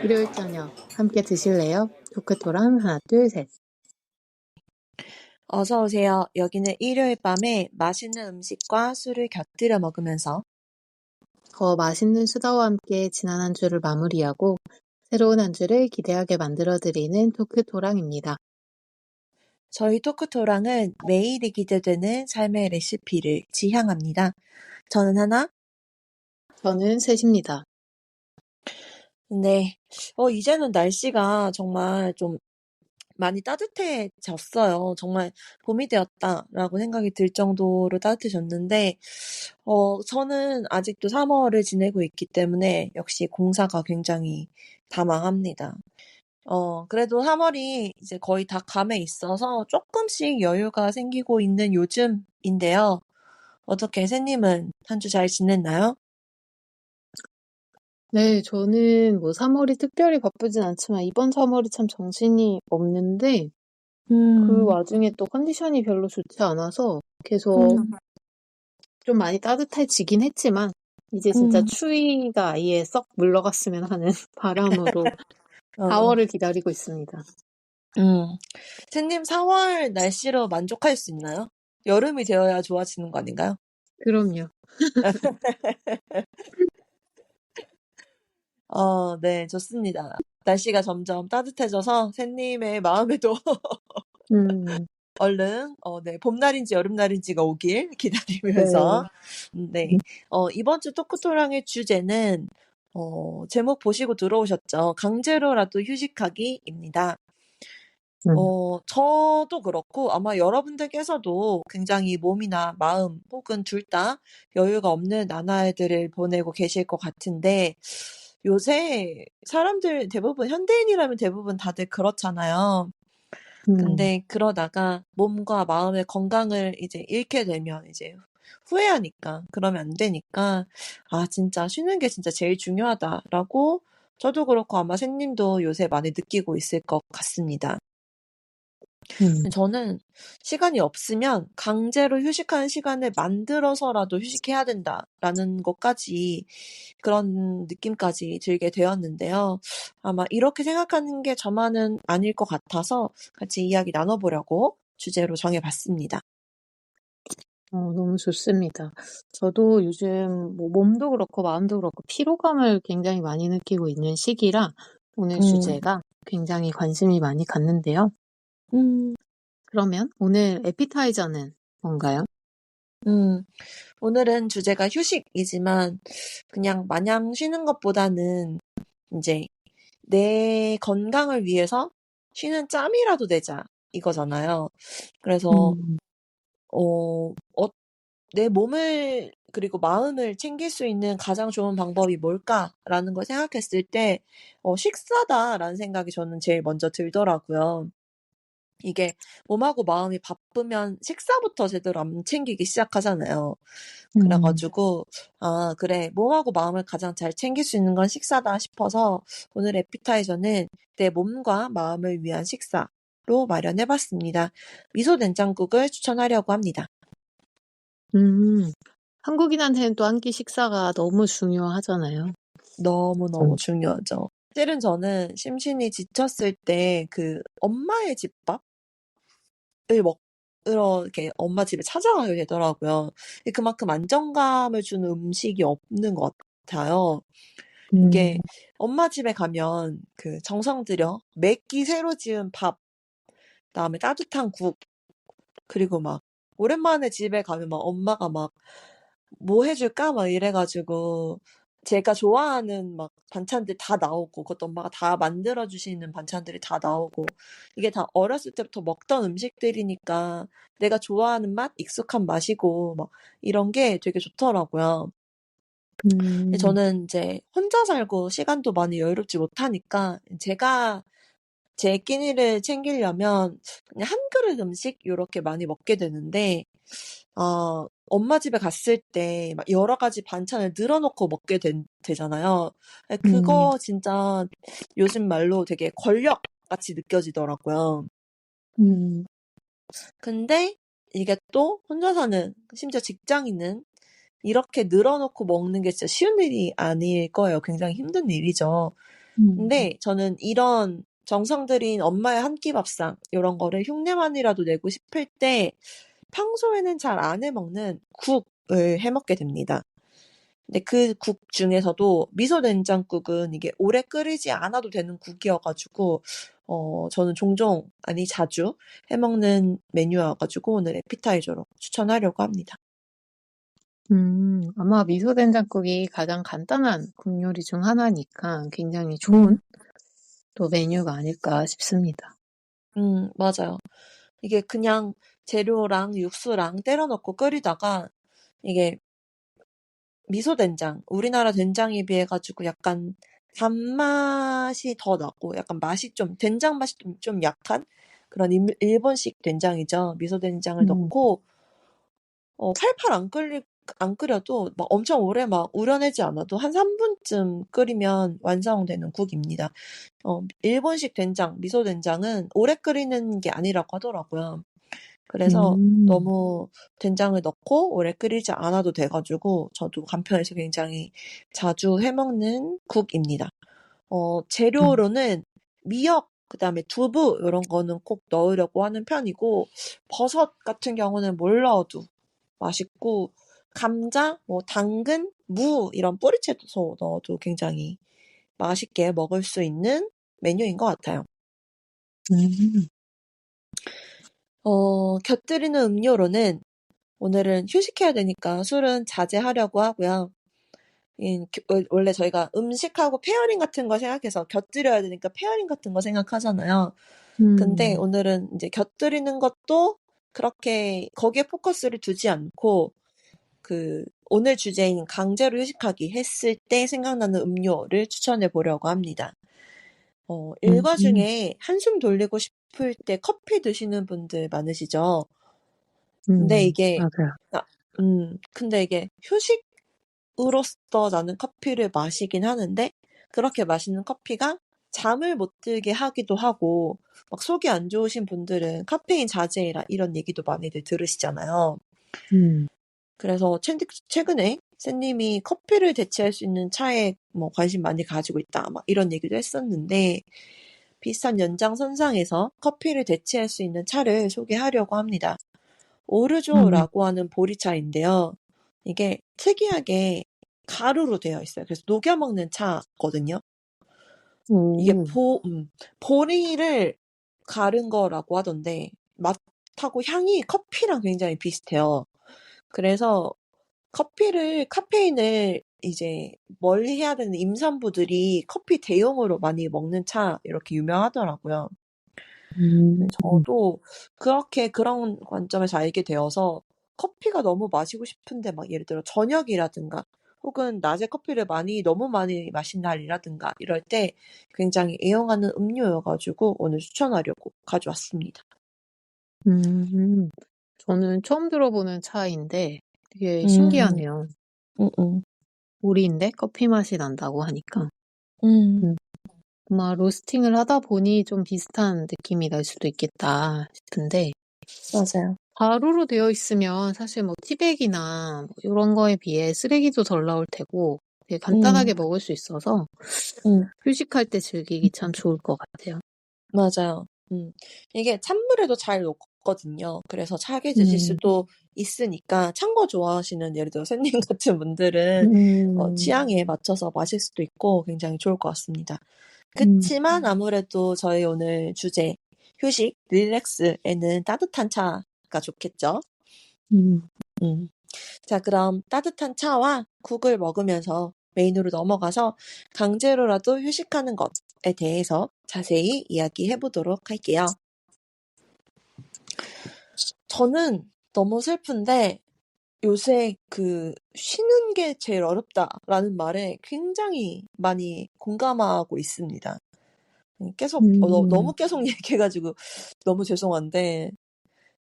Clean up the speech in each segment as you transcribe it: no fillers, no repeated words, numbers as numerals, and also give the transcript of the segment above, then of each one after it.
일요일 저녁 함께 드실래요? 토크토랑 하나 둘 셋. 어서 오세요. 여기는 일요일 밤에 맛있는 음식과 술을 곁들여 먹으면서 더 맛있는 수다와 함께 지난 한 주를 마무리하고 새로운 한 주를 기대하게 만들어드리는 토크토랑입니다. 저희 토크토랑은 매일이 기대되는 삶의 레시피를 지향합니다. 저는 하나. 저는 셋입니다. 네. 이제는 날씨가 정말 좀 많이 따뜻해졌어요. 정말 봄이 되었다라고 생각이 들 정도로 따뜻해졌는데, 저는 아직도 3월을 지내고 있기 때문에 역시 공사가 굉장히 다망합니다. 그래도 3월이 이제 거의 다 감에 있어서 조금씩 여유가 생기고 있는 요즘인데요. 어떻게 새님은 한 주 잘 지냈나요? 네, 저는 3월이 특별히 바쁘진 않지만 이번 3월이 참 정신이 없는데 그 와중에 또 컨디션이 별로 좋지 않아서 계속 좀 많이 따뜻해지긴 했지만 이제 진짜 추위가 아예 썩 물러갔으면 하는 바람으로 어, 4월을 기다리고 있습니다. 새님 4월 날씨로 만족할 수 있나요? 여름이 되어야 좋아지는 거 아닌가요? 그럼요. 네, 좋습니다. 날씨가 점점 따뜻해져서 새님의 마음에도 얼른 네, 봄날인지 여름날인지가 오길 기다리면서 네, 이번 주 토크토랑의 주제는 제목 보시고 들어오셨죠? 강제로라도 휴식하기입니다. 저도 그렇고 아마 여러분들께서도 굉장히 몸이나 마음 혹은 둘 다 여유가 없는 나날들을 보내고 계실 것 같은데 요새 사람들 대부분 현대인이라면 대부분 다들 그렇잖아요. 근데 그러다가 몸과 마음의 건강을 이제 잃게 되면 이제 후회하니까 그러면 안 되니까 진짜 쉬는 게 진짜 제일 중요하다라고 저도 그렇고 아마 새님도 요새 많이 느끼고 있을 것 같습니다. 저는 시간이 없으면 강제로 휴식하는 시간을 만들어서라도 휴식해야 된다라는 것까지 그런 느낌까지 들게 되었는데요. 아마 이렇게 생각하는 게 저만은 아닐 것 같아서 같이 이야기 나눠보려고 주제로 정해봤습니다. 너무 좋습니다. 저도 요즘 몸도 그렇고 마음도 그렇고 피로감을 굉장히 많이 느끼고 있는 시기라 오늘 주제가 굉장히 관심이 많이 갔는데요. 그러면 오늘 에피타이저는 뭔가요? 오늘은 주제가 휴식이지만 그냥 마냥 쉬는 것보다는 이제 내 건강을 위해서 쉬는 짬이라도 내자 이거잖아요. 그래서 내 몸을 그리고 마음을 챙길 수 있는 가장 좋은 방법이 뭘까라는 걸 생각했을 때 식사다라는 생각이 저는 제일 먼저 들더라고요. 이게 몸하고 마음이 바쁘면 식사부터 제대로 안 챙기기 시작하잖아요. 그래가지고 그래 몸하고 마음을 가장 잘 챙길 수 있는 건 식사다 싶어서 오늘 에피타이저는 내 몸과 마음을 위한 식사로 마련해봤습니다. 미소 된장국을 추천하려고 합니다. 한국인한테는 또 한 끼 식사가 너무 중요하잖아요. 너무너무 중요하죠. 실은 저는 심신이 지쳤을 때 그 엄마의 집밥을 먹으러 이렇게 엄마 집에 찾아가게 되더라고요. 그만큼 안정감을 주는 음식이 없는 것 같아요. 이게 엄마 집에 가면 그 정성 들여 매끼 새로 지은 밥, 그다음에 따뜻한 국, 그리고 막 오랜만에 집에 가면 막 엄마가 막 뭐 해줄까? 막 이래가지고 제가 좋아하는 막 반찬들 다 나오고 그것도 엄마가 다 만들어주시는 반찬들이 다 나오고 이게 다 어렸을 때부터 먹던 음식들이니까 내가 좋아하는 맛, 익숙한 맛이고 막 이런 게 되게 좋더라고요. 저는 이제 혼자 살고 시간도 많이 여유롭지 못하니까 제가 제 끼니를 챙기려면 그냥 한 그릇 음식 요렇게 많이 먹게 되는데 엄마 집에 갔을 때 막 여러 가지 반찬을 늘어놓고 먹게 되잖아요. 그거 진짜 요즘 말로 되게 권력같이 느껴지더라고요. 근데 이게 또 혼자 사는 심지어 직장인은 이렇게 늘어놓고 먹는 게 진짜 쉬운 일이 아닐 거예요. 굉장히 힘든 일이죠. 근데 저는 이런 정성 들인 엄마의 한 끼 밥상 이런 거를 흉내만이라도 내고 싶을 때 평소에는 잘 안 해먹는 국을 해먹게 됩니다. 근데 그 국 중에서도 미소된장국은 이게 오래 끓이지 않아도 되는 국이어가지고 저는 종종, 아니 자주 해먹는 메뉴여가지고 오늘 에피타이저로 추천하려고 합니다. 아마 미소된장국이 가장 간단한 국 요리 중 하나니까 굉장히 좋은 또 메뉴가 아닐까 싶습니다. 맞아요. 이게 그냥 재료랑 육수랑 때려 넣고 끓이다가 이게 미소된장, 우리나라 된장에 비해가지고 약간 단맛이 더 나고 약간 맛이 된장 맛이 좀 약한 그런 일본식 된장이죠. 미소된장을 넣고 팔팔 안 끓여도 막 엄청 오래 막 우려내지 않아도 한 3분쯤 끓이면 완성되는 국입니다. 일본식 된장, 미소된장은 오래 끓이는 게 아니라고 하더라고요. 그래서 너무 된장을 넣고 오래 끓이지 않아도 돼가지고 저도 간편해서 굉장히 자주 해먹는 국입니다. 재료로는 미역, 그다음에 두부 이런 거는 꼭 넣으려고 하는 편이고 버섯 같은 경우는 뭘 넣어도 맛있고 감자, 뭐 당근, 무 이런 뿌리채소 넣어도 굉장히 맛있게 먹을 수 있는 메뉴인 것 같아요. 곁들이는 음료로는 오늘은 휴식해야 되니까 술은 자제하려고 하고요. 원래 저희가 음식하고 페어링 같은 거 생각해서 곁들여야 되니까 페어링 같은 거 생각하잖아요. 근데 오늘은 이제 곁들이는 것도 그렇게 거기에 포커스를 두지 않고 오늘 주제인 강제로 휴식하기 했을 때 생각나는 음료를 추천해 보려고 합니다. 일과 중에 한숨 돌리고 싶을 때 커피 드시는 분들 많으시죠? 근데 이게, 맞아요. 근데 이게 휴식으로서 나는 커피를 마시긴 하는데, 그렇게 마시는 커피가 잠을 못 들게 하기도 하고, 막 속이 안 좋으신 분들은 카페인 자제해라 이런 얘기도 많이들 들으시잖아요. 그래서 최근에 쌤님이 커피를 대체할 수 있는 차에 뭐 관심 많이 가지고 있다, 막 이런 얘기도 했었는데, 비슷한 연장선상에서 커피를 대체할 수 있는 차를 소개하려고 합니다. 오르조라고 하는 보리차인데요. 이게 특이하게 가루로 되어 있어요. 그래서 녹여 먹는 차거든요. 이게 보리를 가른 거라고 하던데 맛하고 향이 커피랑 굉장히 비슷해요. 그래서 카페인을 이제 멀리 해야 되는 임산부들이 커피 대용으로 많이 먹는 차 이렇게 유명하더라고요. 저도 그렇게 그런 관점에서 알게 되어서 커피가 너무 마시고 싶은데 막 예를 들어 저녁이라든가 혹은 낮에 커피를 너무 많이 마신 날이라든가 이럴 때 굉장히 애용하는 음료여가지고 오늘 추천하려고 가져왔습니다. 저는 처음 들어보는 차인데 되게 신기하네요. 보리인데 커피 맛이 난다고 하니까. 아마 로스팅을 하다 보니 좀 비슷한 느낌이 날 수도 있겠다 싶은데. 맞아요. 가루로 되어 있으면 사실 뭐 티백이나 뭐 이런 거에 비해 쓰레기도 덜 나올 테고 되게 간단하게 먹을 수 있어서 휴식할 때 즐기기 참 좋을 것 같아요. 맞아요. 이게 찬물에도 잘 녹거든요. 그래서 차게 드실 수도 있으니까 찬 거 좋아하시는 예를 들어 샌님 같은 분들은 취향에 맞춰서 마실 수도 있고 굉장히 좋을 것 같습니다. 그치만 아무래도 저희 오늘 주제 휴식, 릴렉스에는 따뜻한 차가 좋겠죠? 자, 그럼 따뜻한 차와 국을 먹으면서 메인으로 넘어가서 강제로라도 휴식하는 것에 대해서 자세히 이야기해 보도록 할게요. 저는 너무 슬픈데 요새 쉬는 게 제일 어렵다라는 말에 굉장히 많이 공감하고 있습니다. 너무 계속 얘기해가지고 너무 죄송한데.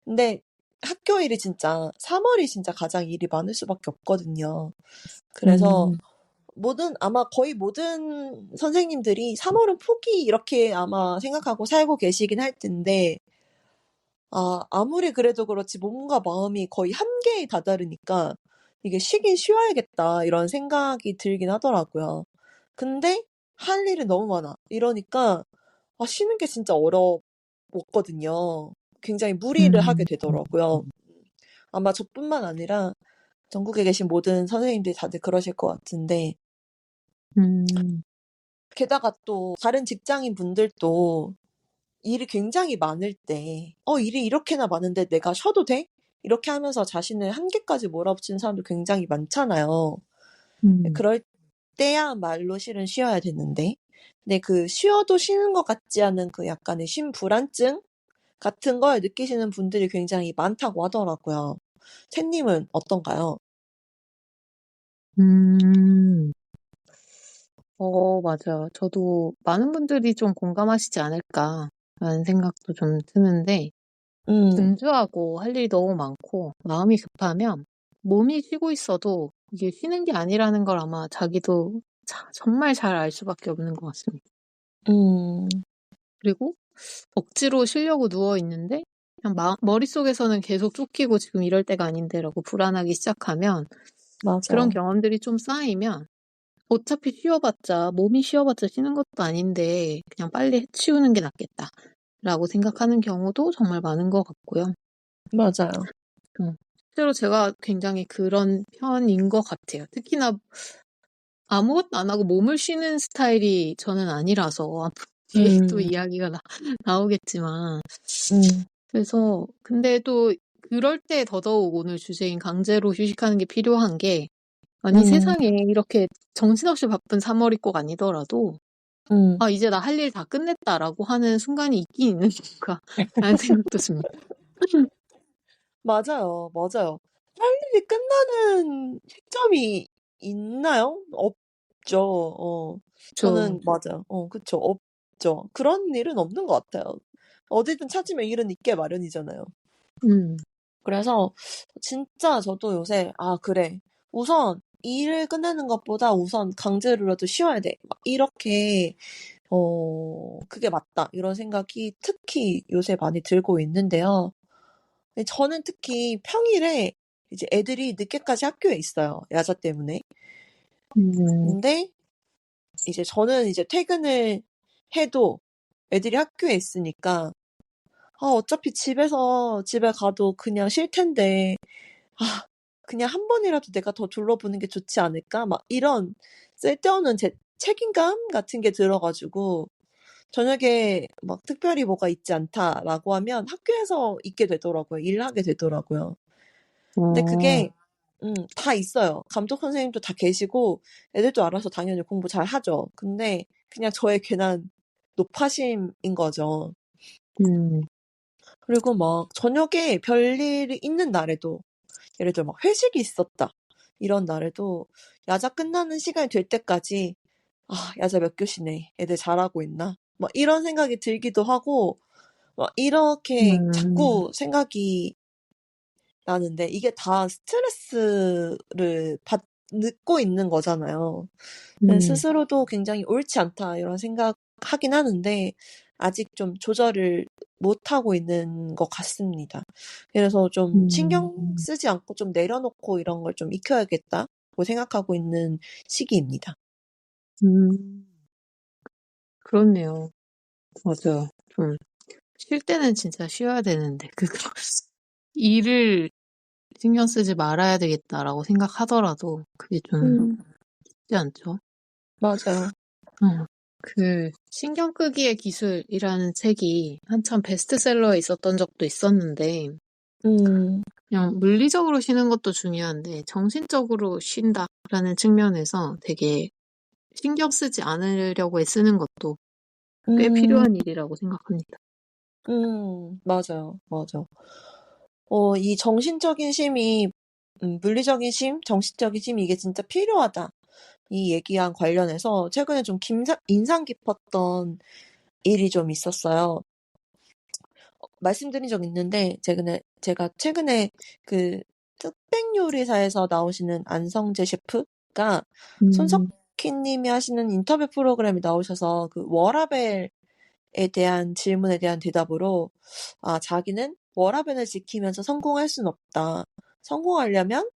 근데 학교 일이 진짜 3월이 진짜 가장 일이 많을 수밖에 없거든요. 그래서 아마 거의 모든 선생님들이 3월은 포기 이렇게 아마 생각하고 살고 계시긴 할 텐데, 아무리 그래도 그렇지 몸과 마음이 거의 한계에 다다르니까 이게 쉬긴 쉬어야겠다 이런 생각이 들긴 하더라고요. 근데 할 일이 너무 많아. 이러니까 쉬는 게 진짜 어려웠거든요. 굉장히 무리를 하게 되더라고요. 아마 저뿐만 아니라 전국에 계신 모든 선생님들이 다들 그러실 것 같은데 게다가 또 다른 직장인 분들도 일이 굉장히 많을 때 일이 이렇게나 많은데 내가 쉬어도 돼? 이렇게 하면서 자신을 한계까지 몰아붙이는 사람도 굉장히 많잖아요. 그럴 때야말로 실은 쉬어야 되는데 근데 그 쉬어도 쉬는 것 같지 않은 그 약간의 쉼 불안증 같은 걸 느끼시는 분들이 굉장히 많다고 하더라고요. 채님은 어떤가요? 맞아요. 저도 많은 분들이 좀 공감하시지 않을까라는 생각도 좀 드는데, 분주하고 할 일이 너무 많고, 마음이 급하면 몸이 쉬고 있어도 이게 쉬는 게 아니라는 걸 아마 자기도 정말 잘 알 수밖에 없는 것 같습니다. 그리고 억지로 쉬려고 누워 있는데, 그냥 머릿속에서는 계속 쫓기고 지금 이럴 때가 아닌데라고 불안하기 시작하면, 그런 맞아요. 경험들이 좀 쌓이면, 어차피 몸이 쉬어봤자 쉬는 것도 아닌데 그냥 빨리 해치우는 게 낫겠다라고 생각하는 경우도 정말 많은 것 같고요. 맞아요. 실제로 제가 굉장히 그런 편인 것 같아요. 특히나 아무것도 안 하고 몸을 쉬는 스타일이 저는 아니라서 뒤에 또 이야기가 나오겠지만 그래서 근데 또 그럴 때 더더욱 오늘 주제인 강제로 휴식하는 게 필요한 게 아니 세상에 이렇게 정신없이 바쁜 3월이 꼭 아니더라도 이제 나 할 일 다 끝냈다라고 하는 순간이 있긴 있는 건가 라는 생각도 듭니다. 맞아요. 맞아요. 할 일이 끝나는 시점이 있나요? 없죠. 저, 저는 맞아요. 그쵸. 없죠. 그런 일은 없는 것 같아요. 어디든 찾으면 일은 있게 마련이잖아요. 그래서 진짜 저도 요새 그래. 우선 일을 끝내는 것보다 우선 강제로라도 쉬어야 돼. 막 이렇게 그게 맞다. 이런 생각이 특히 요새 많이 들고 있는데요. 저는 특히 평일에 이제 애들이 늦게까지 학교에 있어요. 야자 때문에. 근데 이제 저는 이제 퇴근을 해도 애들이 학교에 있으니까 어차피 집에 가도 그냥 쉴 텐데 그냥 한 번이라도 내가 더 둘러보는 게 좋지 않을까? 막 이런 쓸데없는 책임감 같은 게 들어가지고 저녁에 막 특별히 뭐가 있지 않다라고 하면 학교에서 있게 되더라고요. 일하게 되더라고요. 근데 그게 다 있어요. 감독 선생님도 다 계시고 애들도 알아서 당연히 공부 잘 하죠. 근데 그냥 저의 괜한 노파심인 거죠. 그리고 막 저녁에 별일이 있는 날에도 예를 들어 막 회식이 있었다. 이런 날에도 야자 끝나는 시간이 될 때까지 야자 몇 교시네. 애들 잘하고 있나? 막 이런 생각이 들기도 하고 막 이렇게 자꾸 생각이 나는데 이게 다 스트레스를 받고 있는 거잖아요. 스스로도 굉장히 옳지 않다 이런 생각하긴 하는데 아직 좀 조절을 못하고 있는 것 같습니다. 그래서 좀 신경 쓰지 않고 좀 내려놓고 이런 걸 좀 익혀야겠다고 생각하고 있는 시기입니다. 그렇네요. 맞아요. 쉴 때는 진짜 쉬어야 되는데, 일을 신경 쓰지 말아야 되겠다라고 생각하더라도 그게 좀 쉽지 않죠. 맞아요. 신경 끄기의 기술이라는 책이 한참 베스트셀러에 있었던 적도 있었는데, 그냥 물리적으로 쉬는 것도 중요한데, 정신적으로 쉰다라는 측면에서 되게 신경 쓰지 않으려고 애쓰는 것도 꽤 음, 필요한 일이라고 생각합니다. 맞아요. 맞아. 이 정신적인 쉼이, 물리적인 쉼, 정신적인 쉼이 이게 진짜 필요하다. 이 얘기랑 관련해서 최근에 좀 인상 깊었던 일이 좀 있었어요. 말씀드린 적 있는데, 제가 최근에 그 흑백 요리사에서 나오시는 안성재 셰프가 손석희 님이 하시는 인터뷰 프로그램에 나오셔서 그 워라밸에 대한 질문에 대한 대답으로, 자기는 워라밸을 지키면서 성공할 순 없다. 성공하려면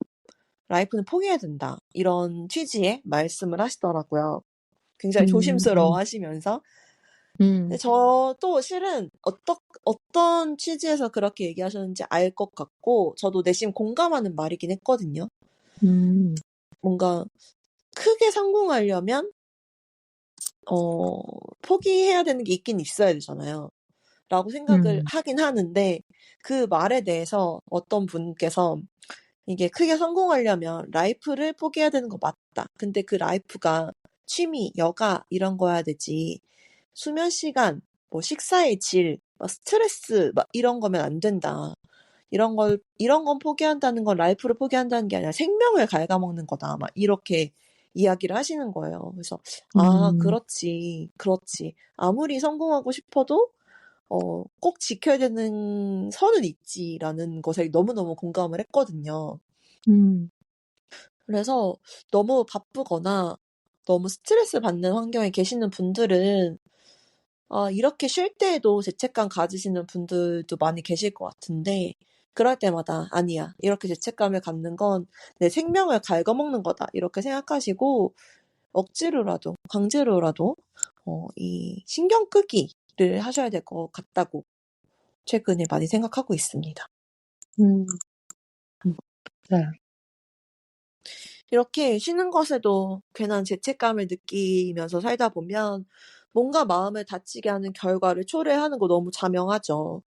라이프는 포기해야 된다. 이런 취지의 말씀을 하시더라고요. 굉장히 조심스러워 하시면서. 근데 저도 실은 어떤 취지에서 그렇게 얘기하셨는지 알 것 같고, 저도 내심 공감하는 말이긴 했거든요. 뭔가 크게 성공하려면, 포기해야 되는 게 있긴 있어야 되잖아요. 라고 생각을 하긴 하는데, 그 말에 대해서 어떤 분께서 이게 크게 성공하려면 라이프를 포기해야 되는 거 맞다. 근데 그 라이프가 취미, 여가 이런 거야 되지. 수면 시간, 뭐 식사의 질, 막 스트레스 막 이런 거면 안 된다. 이런 건 포기한다는 건 라이프를 포기한다는 게 아니라 생명을 갉아먹는 거다. 막 이렇게 이야기를 하시는 거예요. 그래서 그렇지. 아무리 성공하고 싶어도 꼭 지켜야 되는 선은 있지라는 것에 너무너무 공감을 했거든요. 그래서 너무 바쁘거나 너무 스트레스 받는 환경에 계시는 분들은 이렇게 쉴 때에도 죄책감 가지시는 분들도 많이 계실 것 같은데 그럴 때마다 아니야. 이렇게 죄책감을 갖는 건 내 생명을 갉아먹는 거다. 이렇게 생각하시고 억지로라도 강제로라도 이 신경 끄기를 하셔야 될 것 같다고 최근에 많이 생각하고 있습니다. 네. 이렇게 쉬는 것에도 괜한 죄책감을 느끼면서 살다 보면 뭔가 마음을 다치게 하는 결과를 초래하는 거 너무 자명하죠.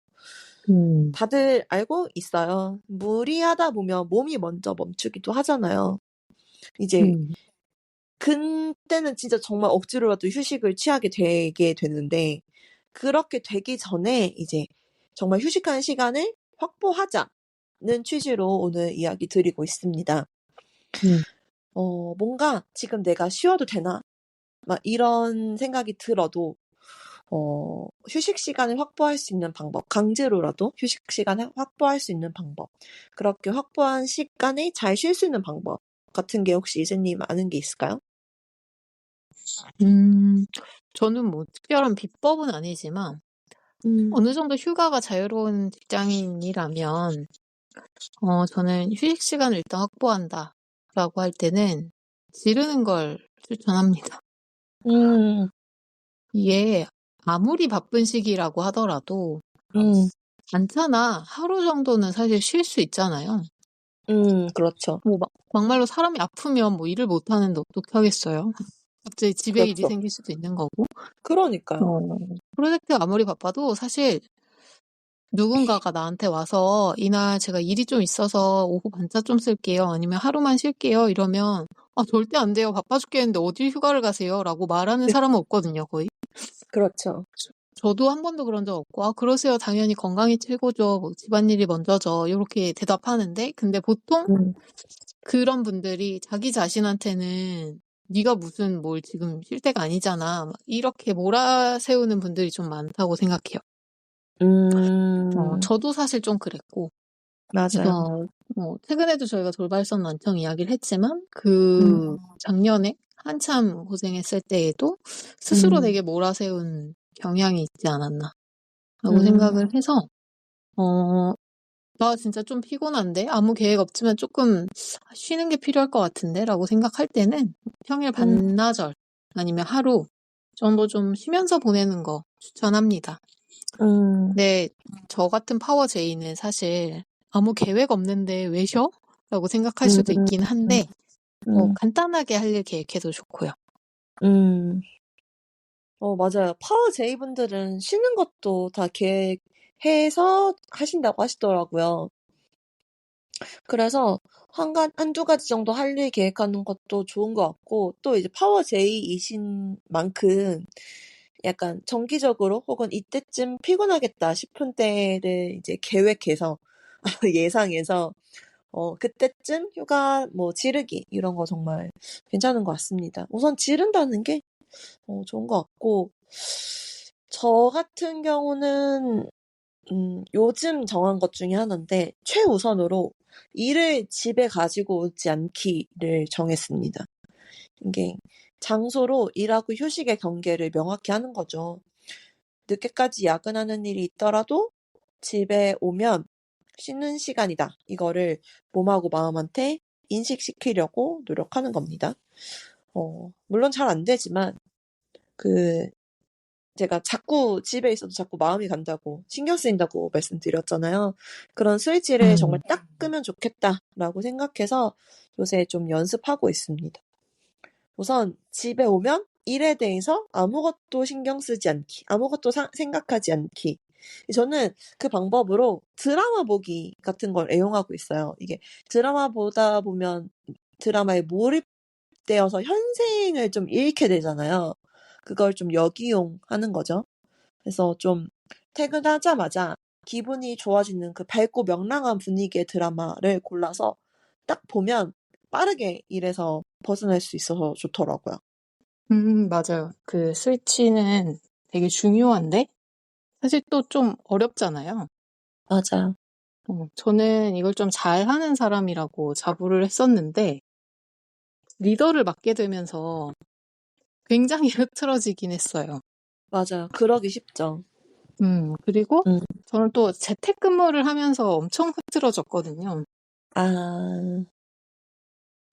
다들 알고 있어요. 무리하다 보면 몸이 먼저 멈추기도 하잖아요. 이제 그때는 진짜 정말 억지로라도 휴식을 취하게 되게 되는데 그렇게 되기 전에 이제 정말 휴식하는 시간을 확보하자는 취지로 오늘 이야기 드리고 있습니다. 뭔가 지금 내가 쉬어도 되나? 막 이런 생각이 들어도 휴식 시간을 확보할 수 있는 방법, 강제로라도 휴식 시간을 확보할 수 있는 방법, 그렇게 확보한 시간에 잘 쉴 수 있는 방법 같은 게 혹시 이재님 아는 게 있을까요? 저는 뭐 특별한 비법은 아니지만 어느 정도 휴가가 자유로운 직장인이라면 저는 휴식 시간을 일단 확보한다라고 할 때는 지르는 걸 추천합니다. 이게 아무리 바쁜 시기라고 하더라도 않잖아. 하루 정도는 사실 쉴 수 있잖아요. 그렇죠. 뭐 막말로 사람이 아프면 뭐 일을 못 하는데 어떻게 하겠어요? 갑자기 집에 일이 그렇죠. 생길 수도 있는 거고. 그러니까요. 프로젝트가 아무리 바빠도 사실 누군가가 나한테 와서 이날 제가 일이 좀 있어서 오후 반차 좀 쓸게요. 아니면 하루만 쉴게요. 이러면 절대 안 돼요. 바빠 죽겠는데 어딜 휴가를 가세요? 라고 말하는 사람은 없거든요, 거의. 그렇죠. 저도 한 번도 그런 적 없고 그러세요. 당연히 건강이 최고죠. 뭐 집안일이 먼저죠. 이렇게 대답하는데 근데 보통 그런 분들이 자기 자신한테는 네가 무슨 뭘 지금 쉴 때가 아니잖아. 막 이렇게 몰아세우는 분들이 좀 많다고 생각해요. 저도 사실 좀 그랬고. 맞아요. 그래서 최근에도 저희가 돌발성 난청 이야기를 했지만 작년에 한참 고생했을 때에도 스스로 되게 몰아세운 경향이 있지 않았나 라고 생각을 해서 나 진짜 좀 피곤한데 아무 계획 없지만 조금 쉬는 게 필요할 것 같은데 라고 생각할 때는 평일 반나절 아니면 하루 정도 좀 쉬면서 보내는 거 추천합니다. 근데 저 같은 파워 J는 사실 아무 계획 없는데 왜 쉬어? 라고 생각할 수도 있긴 한데 간단하게 할 일 계획해도 좋고요. 맞아요. 파워 J분들은 쉬는 것도 다 계획해서 하신다고 하시더라고요. 그래서 한두 가지 정도 할 일 계획하는 것도 좋은 것 같고, 또 이제 파워 J이신 만큼 약간 정기적으로 혹은 이때쯤 피곤하겠다 싶은 때를 이제 계획해서, 예상해서, 그때쯤 휴가 뭐 지르기, 이런 거 정말 괜찮은 것 같습니다. 우선 지른다는 게, 좋은 것 같고, 저 같은 경우는 요즘 정한 것 중에 하나인데 최우선으로 일을 집에 가지고 오지 않기를 정했습니다. 이게 장소로 일하고 휴식의 경계를 명확히 하는 거죠. 늦게까지 야근하는 일이 있더라도 집에 오면 쉬는 시간이다. 이거를 몸하고 마음한테 인식시키려고 노력하는 겁니다. 물론 잘 안 되지만, 제가 자꾸 집에 있어도 자꾸 마음이 간다고, 신경 쓰인다고 말씀드렸잖아요. 그런 스위치를 정말 딱 끄면 좋겠다라고 생각해서 요새 좀 연습하고 있습니다. 우선 집에 오면 일에 대해서 아무것도 신경 쓰지 않기, 아무것도 생각하지 않기. 저는 그 방법으로 드라마 보기 같은 걸 애용하고 있어요. 이게 드라마 보다 보면 드라마에 몰입되어서 현생을 좀 잃게 되잖아요. 그걸 좀 역이용하는 거죠. 그래서 좀 퇴근하자마자 기분이 좋아지는 그 밝고 명랑한 분위기의 드라마를 골라서 딱 보면 빠르게 일에서 벗어날 수 있어서 좋더라고요. 맞아요. 그 스위치는 되게 중요한데, 사실 또 좀 어렵잖아요. 맞아요. 저는 이걸 좀 잘하는 사람이라고 자부를 했었는데, 리더를 맡게 되면서 굉장히 흐트러지긴 했어요. 맞아요. 그러기 쉽죠. 그리고 음. 저는 또 재택근무를 하면서 엄청 흐트러졌거든요.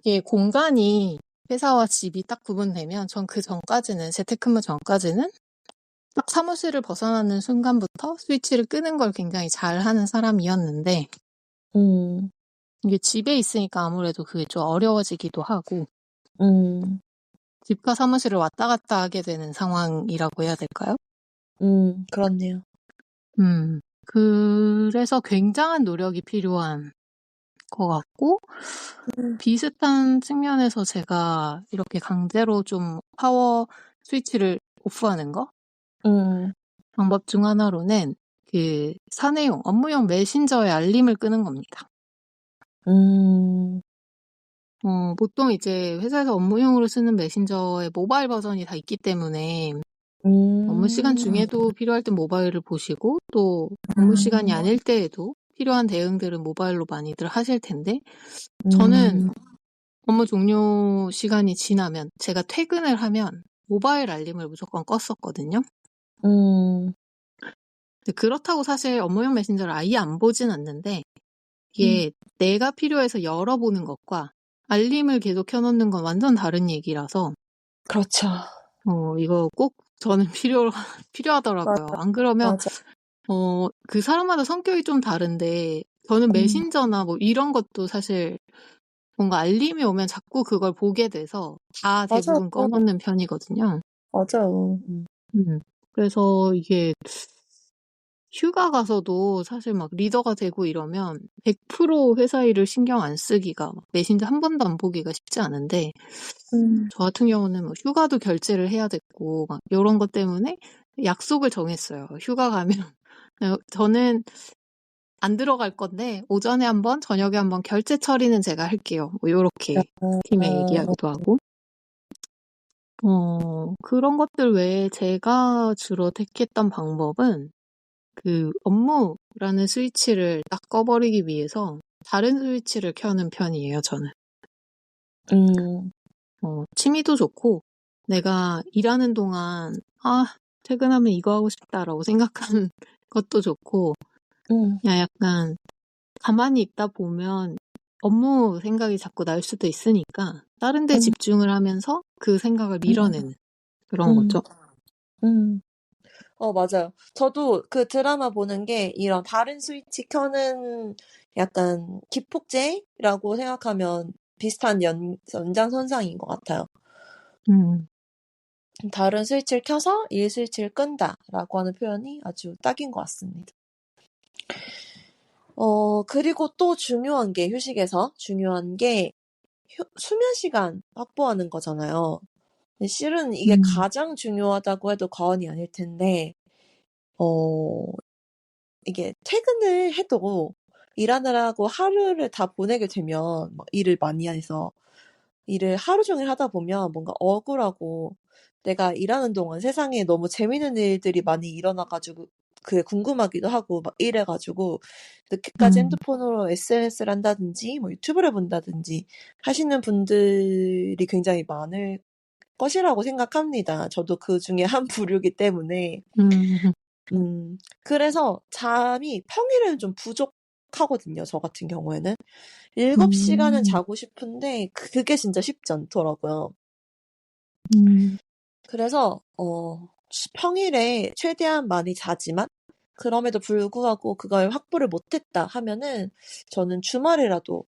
이게 공간이 회사와 집이 딱 구분되면 전 그 전까지는, 재택근무 전까지는 딱 사무실을 벗어나는 순간부터 스위치를 끄는 걸 굉장히 잘하는 사람이었는데, 이게 집에 있으니까 아무래도 그게 좀 어려워지기도 하고, 집과 사무실을 왔다 갔다 하게 되는 상황이라고 해야 될까요? 그렇네요. 그래서 굉장한 노력이 필요한 것 같고, 비슷한 측면에서 제가 이렇게 강제로 좀 파워 스위치를 오프하는 거? 방법 중 하나로는 그 사내용, 업무용 메신저의 알림을 끄는 겁니다. 보통 이제 회사에서 업무용으로 쓰는 메신저의 모바일 버전이 다 있기 때문에 업무 시간 중에도 필요할 땐 모바일을 보시고 또 업무 시간이 아닐 때에도 필요한 대응들은 모바일로 많이들 하실 텐데 저는 업무 종료 시간이 지나면 제가 퇴근을 하면 모바일 알림을 무조건 껐었거든요. 근데 그렇다고 사실 업무용 메신저를 아예 안 보진 않는데 이게 내가 필요해서 열어보는 것과 알림을 계속 켜놓는 건 완전 다른 얘기라서 그렇죠. 이거 꼭 저는 필요하더라고요. 맞아. 안 그러면 맞아. 그 사람마다 성격이 좀 다른데 저는 메신저나 뭐 이런 것도 사실 뭔가 알림이 오면 자꾸 그걸 보게 돼서 다 맞아요. 대부분 꺼놓는 편이거든요. 맞아요. 그래서 이게 휴가 가서도 사실 막 리더가 되고 이러면 100% 회사 일을 신경 안 쓰기가 막 메신저 한 번도 안 보기가 쉽지 않은데 저 같은 경우는 뭐 휴가도 결제를 해야 됐고 막 이런 것 때문에 약속을 정했어요. 휴가 가면 저는 안 들어갈 건데 오전에 한번 저녁에 한번 결제 처리는 제가 할게요. 뭐 요렇게 팀에 얘기하기도 하고 그런 것들 외에 제가 주로 택했던 방법은 그 업무라는 스위치를 딱 꺼버리기 위해서 다른 스위치를 켜는 편이에요, 저는. 취미도 좋고, 내가 일하는 동안, 퇴근하면 이거 하고 싶다라고 생각하는 것도 좋고, 그냥 약간 가만히 있다 보면 업무 생각이 자꾸 날 수도 있으니까, 다른 데 집중을 하면서 그 생각을 밀어내는 그런 거죠. 맞아요. 저도 그 드라마 보는 게 이런 다른 스위치 켜는 약간 기폭제라고 생각하면 비슷한 연장선상인 것 같아요. 다른 스위치를 켜서 이 스위치를 끈다라고 하는 표현이 아주 딱인 것 같습니다. 그리고 또 중요한 게 휴식에서 중요한 게 수면 시간 확보하는 거잖아요. 실은 이게 가장 중요하다고 해도 과언이 아닐 텐데 이게 퇴근을 해도 일하느라고 하루를 다 보내게 되면 막 일을 많이 해서 일을 하루 종일 하다 보면 뭔가 억울하고 내가 일하는 동안 세상에 너무 재밌는 일들이 많이 일어나가지고 그게 궁금하기도 하고 막 이래가지고 늦게까지 핸드폰으로 SNS를 한다든지 뭐 유튜브를 본다든지 하시는 분들이 굉장히 많을 것이라고 생각합니다. 저도 그 중에 한 부류이기 때문에. 그래서 잠이 평일에는 좀 부족한 하거든요. 저 같은 경우에는. 7시간은 음, 자고 싶은데 그게 진짜 쉽지 않더라고요. 음, 그래서 평일에 최대한 많이 자지만 그럼에도 불구하고 그걸 확보를 못했다 하면은 저는 주말이라도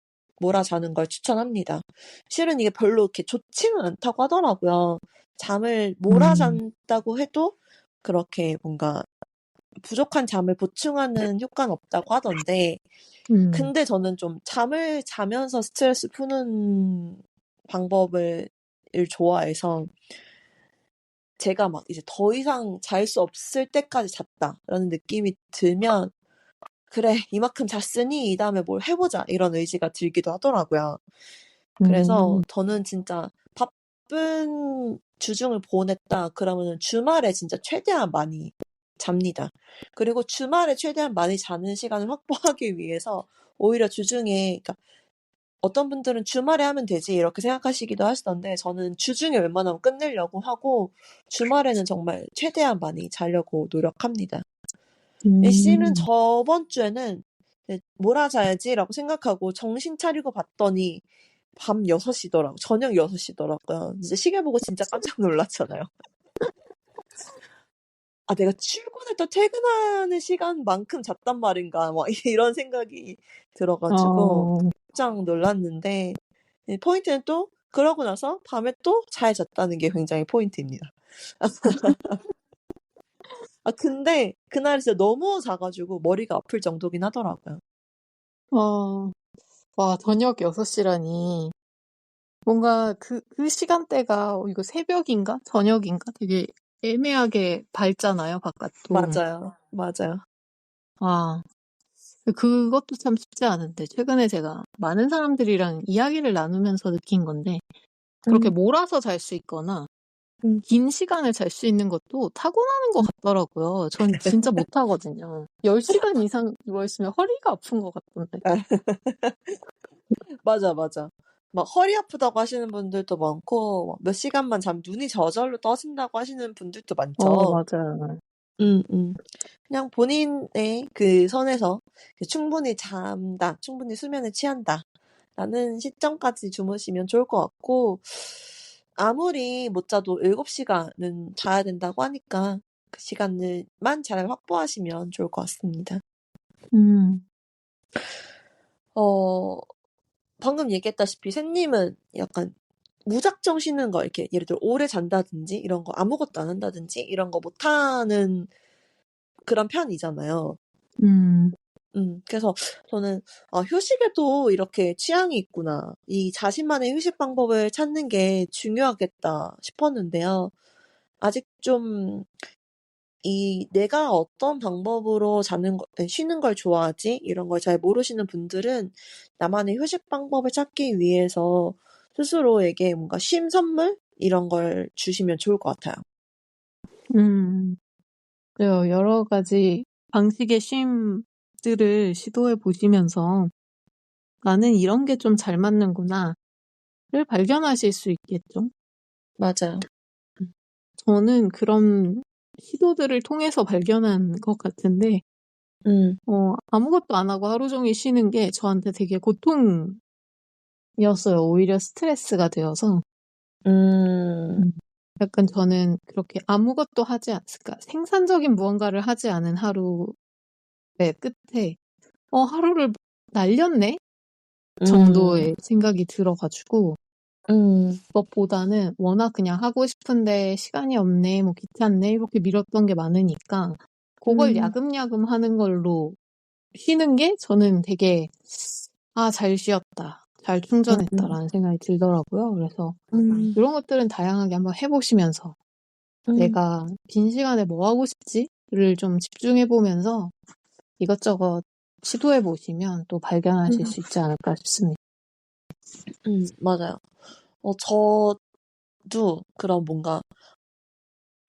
몰아자는 걸 추천합니다. 실은 이게 별로 이렇게 좋지는 않다고 하더라고요. 잠을 음, 몰아잔다고 해도 그렇게 뭔가 부족한 잠을 보충하는 효과는 없다고 하던데, 음, 근데 저는 좀 잠을 자면서 스트레스 푸는 방법을 좋아해서 제가 막 이제 더 이상 잘 수 없을 때까지 잤다라는 느낌이 들면 그래, 이만큼 잤으니 이 다음에 뭘 해보자 이런 의지가 들기도 하더라고요. 그래서 음, 저는 진짜 바쁜 주중을 보냈다 그러면은 주말에 진짜 최대한 많이 잡니다. 그리고 주말에 최대한 많이 자는 시간을 확보하기 위해서 오히려 주중에, 그러니까 어떤 분들은 주말에 하면 되지 이렇게 생각하시기도 하시던데 저는 주중에 웬만하면 끝내려고 하고 주말에는 정말 최대한 많이 자려고 노력합니다. 씨는 음. 저번 주에는 몰아자야지라고 생각하고 정신 차리고 봤더니 밤 6시더라고. 저녁 6시더라고요. 이제 시계 보고 진짜 깜짝 놀랐잖아요. 아, 내가 출근했다 퇴근하는 시간만큼 잤단 말인가, 막 이런 생각이 들어가지고 어, 깜짝 놀랐는데, 포인트는 또, 그러고 나서 밤에 또 잘 잤다는 게 굉장히 포인트입니다. 아, 근데 그날 진짜 너무 자가지고 머리가 아플 정도긴 하더라고요. 어, 와, 저녁 6시라니. 뭔가 그 시간대가, 이거 새벽인가? 저녁인가? 되게 애매하게 밝잖아요, 바깥도. 맞아요. 맞아요. 아, 그것도 참 쉽지 않은데, 최근에 제가 많은 사람들이랑 이야기를 나누면서 느낀 건데, 그렇게 음, 몰아서 잘 수 있거나, 음. 긴 시간을 잘 수 있는 것도 타고나는 것 같더라고요. 전 진짜 못하거든요. 10시간 이상 누워있으면 허리가 아픈 것 같던데. 아, 맞아, 맞아. 막 허리 아프다고 하시는 분들도 많고, 몇 시간만 잠 눈이 저절로 떠진다고 하시는 분들도 많죠. 맞아요. 그냥 본인의 그 선에서 충분히 잔다, 충분히 수면에 취한다. 라는 시점까지 주무시면 좋을 것 같고, 아무리 못 자도 7시간은 자야 된다고 하니까 그 시간을만 잘 확보하시면 좋을 것 같습니다. 음, 어, 방금 얘기했다시피 샌님은 약간 무작정 쉬는 거, 이렇게 예를 들어 오래 잔다든지 이런 거 아무것도 안 한다든지 이런 거 못하는 그런 편이잖아요. 음, 그래서 저는 휴식에도 이렇게 취향이 있구나. 이 자신만의 휴식 방법을 찾는 게 중요하겠다 싶었는데요. 아직 좀 내가 어떤 방법으로 쉬는 걸 좋아하지? 이런 걸 잘 모르시는 분들은 나만의 휴식 방법을 찾기 위해서 스스로에게 뭔가 쉼 선물? 이런 걸 주시면 좋을 것 같아요. 음. 그래요. 여러 가지 방식의 쉼들을 시도해 보시면서 나는 이런 게 좀 잘 맞는구나를 발견하실 수 있겠죠. 맞아요. 저는 그런 시도들을 통해서 발견한 것 같은데, 음, 아무것도 안 하고 하루 종일 쉬는 게 저한테 되게 고통이었어요. 오히려 스트레스가 되어서. 음, 음. 약간 저는 그렇게 아무것도 그러니까 생산적인 무언가를 하지 않은 하루의 끝에, 하루를 날렸네? 음, 정도의 생각이 들어가지고, 음, 그것보다는 워낙 그냥 하고 싶은데 시간이 없네, 뭐 귀찮네, 이렇게 미뤘던 게 많으니까, 그걸 음, 야금야금 하는 걸로 쉬는 게 저는 되게, 잘 쉬었다. 잘 음, 충전했다라는 생각이 들더라고요. 그래서 음, 이런 것들은 다양하게 한번 해보시면서 음, 내가 빈 시간에 뭐 하고 싶지?를 좀 집중해보면서 이것저것 시도해보시면 또 발견하실 음, 수 있지 않을까 싶습니다. 맞아요. 저도 그런 뭔가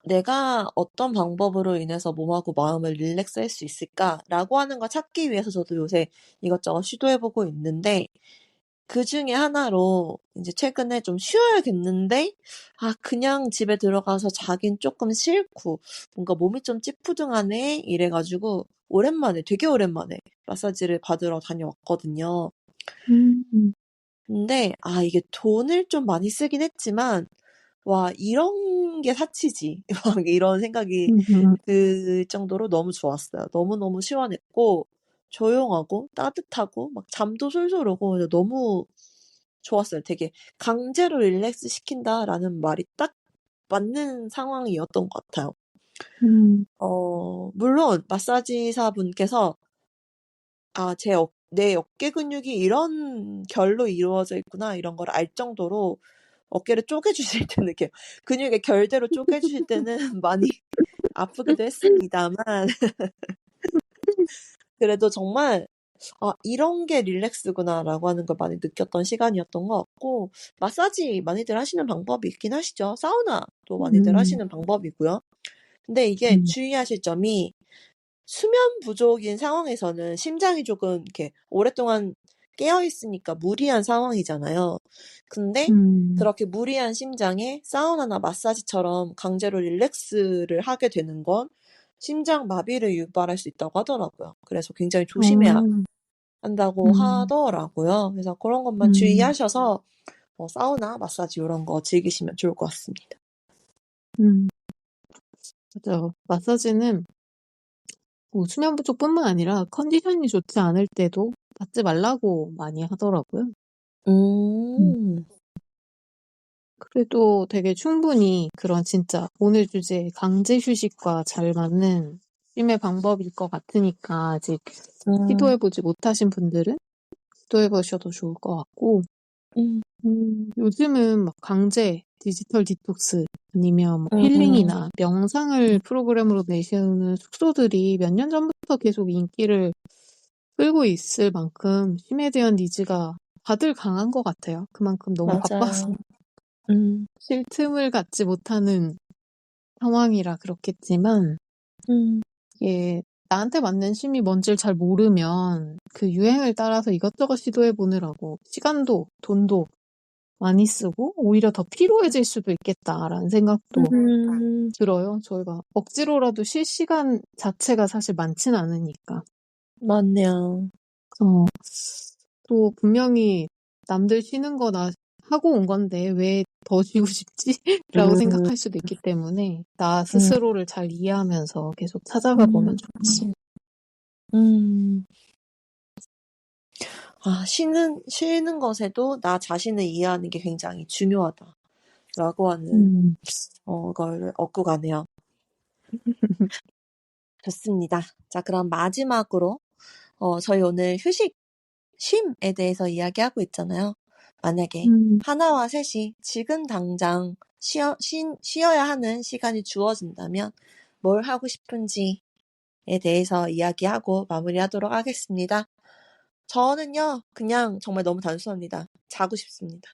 내가 어떤 방법으로 인해서 몸하고 마음을 릴렉스 할 수 있을까라고 하는 걸 찾기 위해서 저도 요새 이것저것 시도해보고 있는데, 그 중에 하나로 이제 최근에 좀 쉬어야겠는데, 그냥 집에 들어가서 자긴 조금 싫고, 뭔가 몸이 좀 찌푸둥하네? 이래가지고, 되게 오랜만에 마사지를 받으러 다녀왔거든요. 음, 근데, 이게 돈을 좀 많이 쓰긴 했지만, 와, 이런 게 사치지. 막 이런 생각이 음, 들 정도로 너무 좋았어요. 너무너무 시원했고, 조용하고, 따뜻하고, 막 잠도 솔솔 오고, 그래서 너무 좋았어요. 되게 강제로 릴렉스 시킨다라는 말이 딱 맞는 상황이었던 것 같아요. 음, 물론, 마사지사 분께서, 내 어깨 근육이 이런 결로 이루어져 있구나, 이런 걸 알 정도로 어깨를 쪼개주실 때는, 이렇게 근육의 결대로 쪼개주실 때는 많이 아프기도 했습니다만, 그래도 정말, 이런 게 릴렉스구나라고 하는 걸 많이 느꼈던 시간이었던 것 같고, 마사지 많이들 하시는 방법이 있긴 하시죠. 사우나도 많이들 음, 하시는 방법이고요. 근데 이게 음, 주의하실 점이, 수면 부족인 상황에서는 심장이 조금 이렇게 오랫동안 깨어 있으니까 무리한 상황이잖아요. 근데 음, 그렇게 무리한 심장에 사우나나 마사지처럼 강제로 릴렉스를 하게 되는 건 심장 마비를 유발할 수 있다고 하더라고요. 그래서 굉장히 조심해야 어, 한다고 음, 하더라고요. 그래서 그런 것만 음, 주의하셔서 사우나, 마사지 이런 거 즐기시면 좋을 것 같습니다. 음. 맞아. 마사지는 뭐 수면 부족뿐만 아니라 컨디션이 좋지 않을 때도 받지 말라고 많이 하더라고요. 음. 음, 그래도 되게 충분히 그런 진짜 오늘 주제 강제 휴식과 잘 맞는 쉼의 방법일 것 같으니까 아직 음, 시도해보지 못하신 분들은 시도해보셔도 좋을 것 같고, 음, 요즘은 막 강제 디지털 디톡스 아니면 뭐 음, 힐링이나 명상을 프로그램으로 내세우는 숙소들이 몇 년 전부터 계속 인기를 끌고 있을 만큼 쉼에 대한 니즈가 다들 강한 것 같아요. 그만큼 너무 바빠서 맞아요. 음, 쉴 틈을 갖지 못하는 상황이라 그렇겠지만, 음, 이게 나한테 맞는 쉼이 뭔지를 잘 모르면 그 유행을 따라서 이것저것 시도해 보느라고 시간도 돈도 많이 쓰고 오히려 더 피로해질 수도 있겠다라는 생각도 음, 들어요. 저희가 억지로라도 쉴 시간 자체가 사실 많진 않으니까. 맞네요. 그래서 또 분명히 남들 쉬는 거 나 하고 온 건데 왜 더 쉬고 싶지? 라고 음, 생각할 수도 있기 때문에 나 음, 스스로를 잘 이해하면서 계속 찾아가 보면 음, 좋지. 음. 쉬는 것에도 나 자신을 이해하는 게 굉장히 중요하다라고 하는, 음, 걸 얻고 가네요. 좋습니다. 자, 그럼 마지막으로, 저희 오늘 쉼에 대해서 이야기하고 있잖아요. 만약에 음, 하나와 셋이 지금 당장 쉬어야 하는 시간이 주어진다면 뭘 하고 싶은지에 대해서 이야기하고 마무리하도록 하겠습니다. 저는요, 그냥 정말 너무 단순합니다. 자고 싶습니다.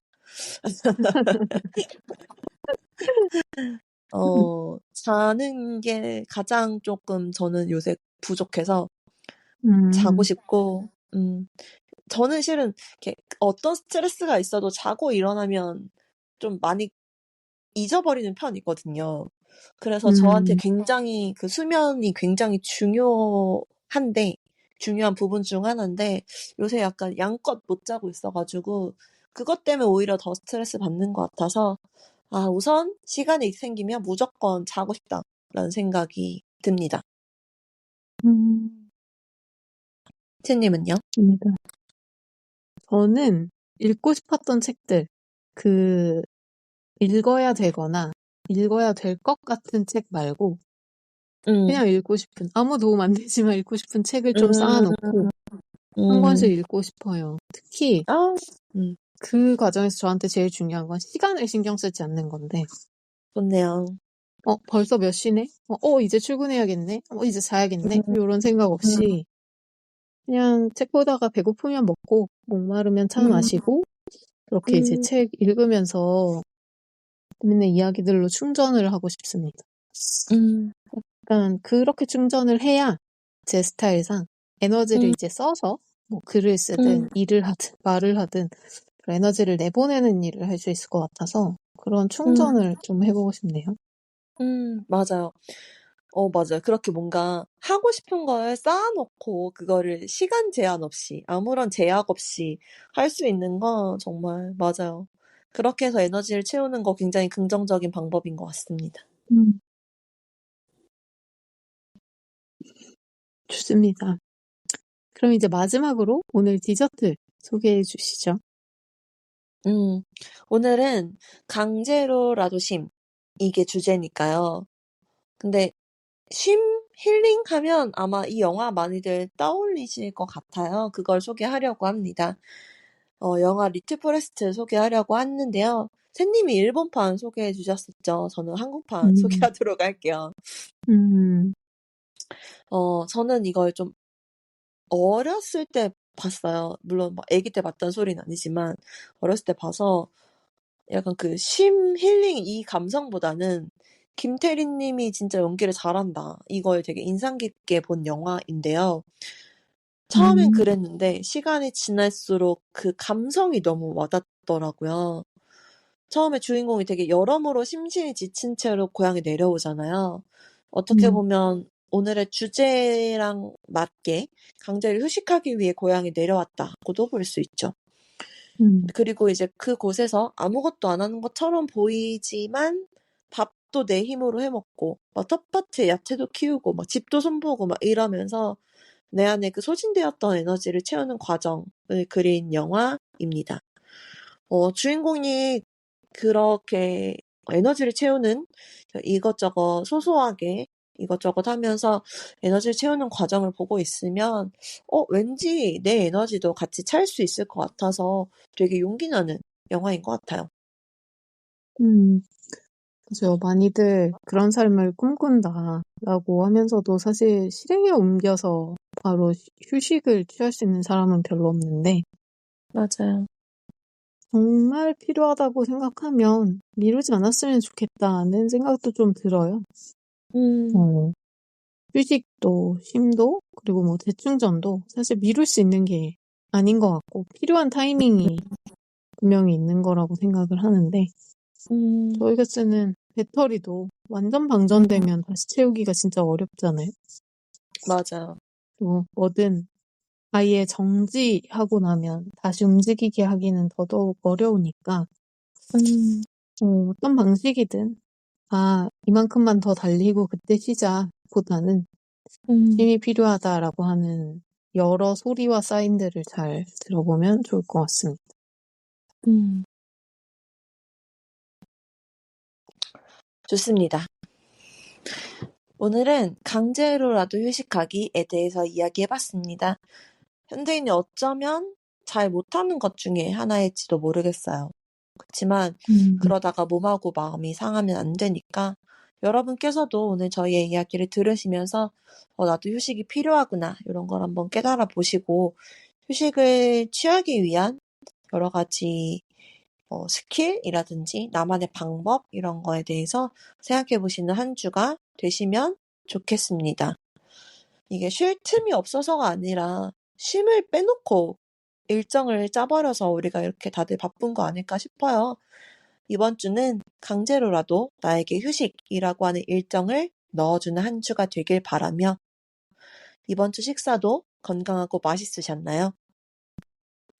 자는 게 가장 조금 저는 요새 부족해서 자고 음, 싶고, 저는 실은 이렇게 어떤 스트레스가 있어도 자고 일어나면 좀 많이 잊어버리는 편이거든요. 그래서 저한테 음, 굉장히 그 수면이 굉장히 중요한 부분 중 하나인데 요새 약간 양껏 못 자고 있어가지고 그것 때문에 오히려 더 스트레스 받는 것 같아서 우선 시간이 생기면 무조건 자고 싶다라는 생각이 듭니다. 음, 티님은요? 입니다. 저는 읽고 싶었던 책들, 그, 읽어야 되거나, 읽어야 될 것 같은 책 말고, 음, 그냥 읽고 싶은, 아무 도움 안 되지만 읽고 싶은 책을 좀 음, 쌓아놓고, 한 음, 권씩 읽고 싶어요. 특히, 아, 음, 그 과정에서 저한테 제일 중요한 건 시간을 신경 쓰지 않는 건데, 좋네요. 벌써 몇 시네? 이제 출근해야겠네? 이제 자야겠네? 음, 이런 생각 음, 없이, 그냥 책 보다가 배고프면 먹고, 목마르면 차 음, 마시고, 그렇게 이제 음, 책 읽으면서 재밌는 이야기들로 충전을 하고 싶습니다. 음, 약간 그렇게 충전을 해야 제 스타일상 에너지를 음, 이제 써서 뭐 글을 쓰든 음, 일을 하든 말을 하든 에너지를 내보내는 일을 할 수 있을 것 같아서 그런 충전을 좀 해보고 싶네요. 맞아요. 맞아요. 그렇게 뭔가 하고 싶은 걸 쌓아놓고 그거를 시간 제한 없이 아무런 제약 없이 할 수 있는 건 정말 맞아요. 그렇게 해서 에너지를 채우는 거 굉장히 긍정적인 방법인 것 같습니다. 좋습니다. 그럼 이제 마지막으로 오늘 디저트 소개해 주시죠. 오늘은 강제로라도 쉼. 이게 주제니까요. 근데 쉼, 힐링 하면 아마 이 영화 많이들 떠올리실 것 같아요. 그걸 소개하려고 합니다. 영화 리틀 포레스트 소개하려고 했는데요. 샌님이 일본판 소개해 주셨었죠. 저는 한국판 소개하도록 할게요. 저는 이걸 좀 어렸을 때 봤어요. 물론 막 아기 때 봤다는 소리는 아니지만 어렸을 때 봐서 약간 그 쉼, 힐링 이 감성보다는 김태리 님이 진짜 연기를 잘한다. 이걸 되게 인상 깊게 본 영화인데요. 처음엔 그랬는데 시간이 지날수록 그 감성이 너무 와닿더라고요. 처음에 주인공이 되게 여러모로 심신이 지친 채로 고향에 내려오잖아요. 어떻게 보면 오늘의 주제랑 맞게 강제를 휴식하기 위해 고향에 내려왔다고도 볼 수 있죠. 그리고 이제 그곳에서 아무것도 안 하는 것처럼 보이지만 밥도 내 힘으로 해먹고 막 텃밭에 야채도 키우고 막 집도 손보고 막 이러면서 내 안에 그 소진되었던 에너지를 채우는 과정을 그린 영화입니다. 주인공이 그렇게 에너지를 채우는 이것저것 소소하게 이것저것 하면서 에너지를 채우는 과정을 보고 있으면 왠지 내 에너지도 같이 찰 수 있을 것 같아서 되게 용기 나는 영화인 것 같아요. 맞아요. 많이들 그런 삶을 꿈꾼다라고 하면서도 사실 실행에 옮겨서 바로 휴식을 취할 수 있는 사람은 별로 없는데 맞아요. 정말 필요하다고 생각하면 미루지 않았으면 좋겠다는 생각도 좀 들어요. 휴식도 쉼도 그리고 뭐 재충전도 사실 미룰 수 있는 게 아닌 것 같고 필요한 타이밍이 분명히 있는 거라고 생각을 하는데 저희가 쓰는 배터리도 완전 방전되면 다시 채우기가 진짜 어렵잖아요. 맞아요. 뭐든 아예 정지하고 나면 다시 움직이게 하기는 더더욱 어려우니까 어떤 방식이든 이만큼만 더 달리고 그때 쉬자 보다는 힘이 필요하다라고 하는 여러 소리와 사인들을 잘 들어보면 좋을 것 같습니다. 좋습니다. 오늘은 강제로라도 휴식하기에 대해서 이야기해봤습니다. 현대인이 어쩌면 잘 못하는 것 중에 하나일지도 모르겠어요. 그렇지만 그러다가 몸하고 마음이 상하면 안 되니까 여러분께서도 오늘 저희의 이야기를 들으시면서 나도 휴식이 필요하구나 이런 걸 한번 깨달아 보시고 휴식을 취하기 위한 여러 가지 스킬이라든지 나만의 방법 이런 거에 대해서 생각해 보시는 한 주가 되시면 좋겠습니다. 이게 쉴 틈이 없어서가 아니라 쉼을 빼놓고 일정을 짜버려서 우리가 이렇게 다들 바쁜 거 아닐까 싶어요. 이번 주는 강제로라도 나에게 휴식이라고 하는 일정을 넣어주는 한 주가 되길 바라며 이번 주 식사도 건강하고 맛있으셨나요?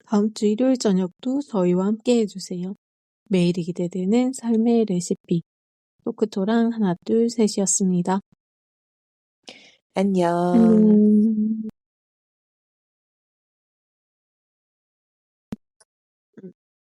다음 주 일요일 저녁도 저희와 함께 해주세요. 매일이 기대되는 삶의 레시피 토크토랑 하나 둘 셋이었습니다. 안녕.